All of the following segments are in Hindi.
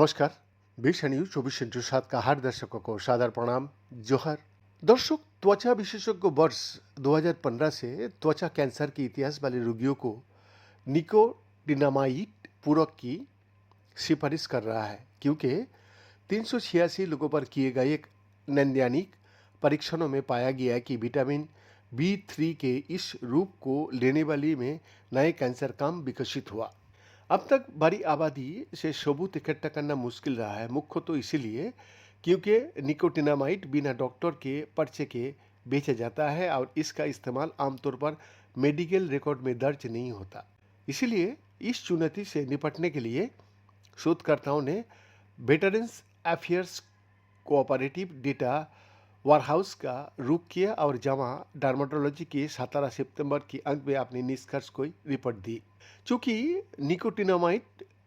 नमस्कार। बीस न्यूज 24/7 का हर दर्शकों को सादर प्रणाम, जोहर। दर्शक, त्वचा विशेषज्ञ वर्ष 2015 से त्वचा कैंसर के इतिहास वाले रोगियों को निकोटिनामाइड पूरक की सिफारिश कर रहा है, क्योंकि 386 लोगों पर किए गए एक नैदानिक परीक्षणों में पाया गया कि विटामिन B3 के इस रूप को लेने वाली में नए कैंसर कम विकसित हुआ। अब तक बड़ी आबादी से सबूत इकट्ठा करना मुश्किल रहा है, मुख्य तो इसीलिए क्योंकि निकोटिनामाइड बिना डॉक्टर के पर्चे के बेचा जाता है और इसका इस्तेमाल आमतौर पर मेडिकल रिकॉर्ड में दर्ज नहीं होता। इसीलिए इस चुनौती से निपटने के लिए शोधकर्ताओं ने वेटरन्स अफेयर्स कोऑपरेटिव डेटा वारहाउस का रुख किया और जामा डर्मेटोलॉजी के 17 सितंबर के अंक में अपने निष्कर्ष को रिपोर्ट दी। चूंकि निकोटिनामाइड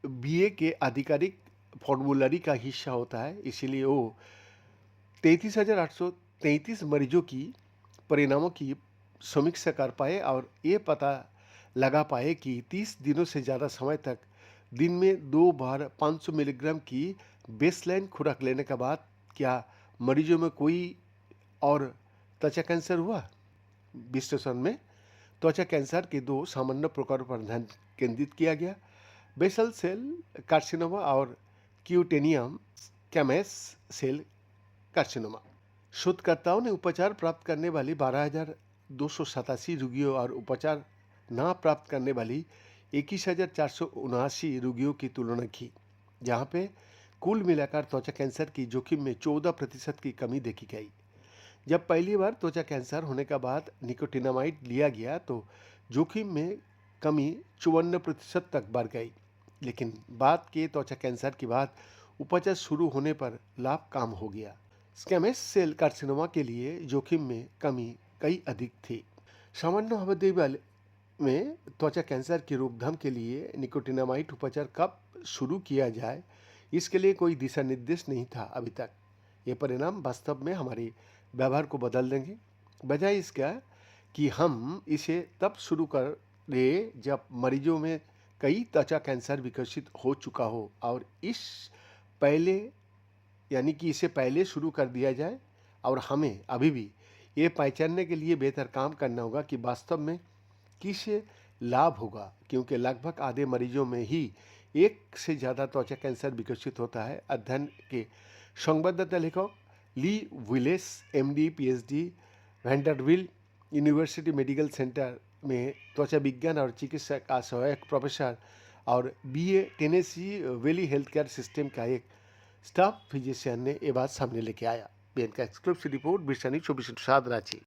बीए के आधिकारिक फॉर्मूलरी का हिस्सा होता है, इसीलिए वो 33,833 मरीजों की परिणामों की समीक्षा कर पाए और ये पता लगा पाए कि 30 दिनों से ज़्यादा समय तक दिन में 2 बार 500 मिलीग्राम की बेसलाइन खुराक लेने के बाद क्या मरीजों में कोई और त्वचा कैंसर हुआ। विश्लेषण में त्वचा कैंसर के 2 सामान्य प्रकारों पर ध्यान केंद्रित किया गया, बेसल सेल कार्सिनोमा और क्यूटेनियम स्क्वैमस सेल कार्सिनोमा। शोधकर्ताओं ने उपचार प्राप्त करने वाली 12,287 रोगियों और उपचार न प्राप्त करने वाली 21,479 रोगियों की तुलना की, जहां पे कुल मिलाकर त्वचा कैंसर की जोखिम में 14% की कमी देखी गई। जब पहली बार त्वचा कैंसर होने के बाद निकोटिनामाइड लिया गया तो जोखिम में कमी 54% तक बढ़ गई, लेकिन बाद के त्वचा कैंसर के बाद उपचार शुरू होने पर लाभ कम हो गया। स्क्वैमस सेल कार्सिनोमा के लिए जोखिम में कमी कई अधिक थी। सामान्य अवधि वाले में त्वचा कैंसर की रोकथाम के लिए निकोटिनामाइड उपचार कब शुरू किया जाए, इसके लिए कोई दिशा निर्देश नहीं था अभी तक। ये परिणाम वास्तव में हमारे व्यवहार को बदल देंगे, बजाय इसका कि हम इसे तब शुरू करें जब मरीजों में कई त्वचा कैंसर विकसित हो चुका हो और इसे पहले शुरू कर दिया जाए। और हमें अभी भी ये पहचानने के लिए बेहतर काम करना होगा कि वास्तव में किससे लाभ होगा, क्योंकि लगभग आधे मरीजों में ही एक से ज़्यादा त्वचा कैंसर विकसित होता है। अध्ययन के संवाददाता लेखक ली Willis MD PhD Vanderbilt university medical centre में त्वचा विज्ञान और चिकित्सा का सहायक प्रोफेसर और BA Tennessee valley health care system का एक स्टाफ फिजिशियन ने ये बात सामने लेके आया। BN का एक्सक्लूसिव रिपोर्ट, 20/7 रांची।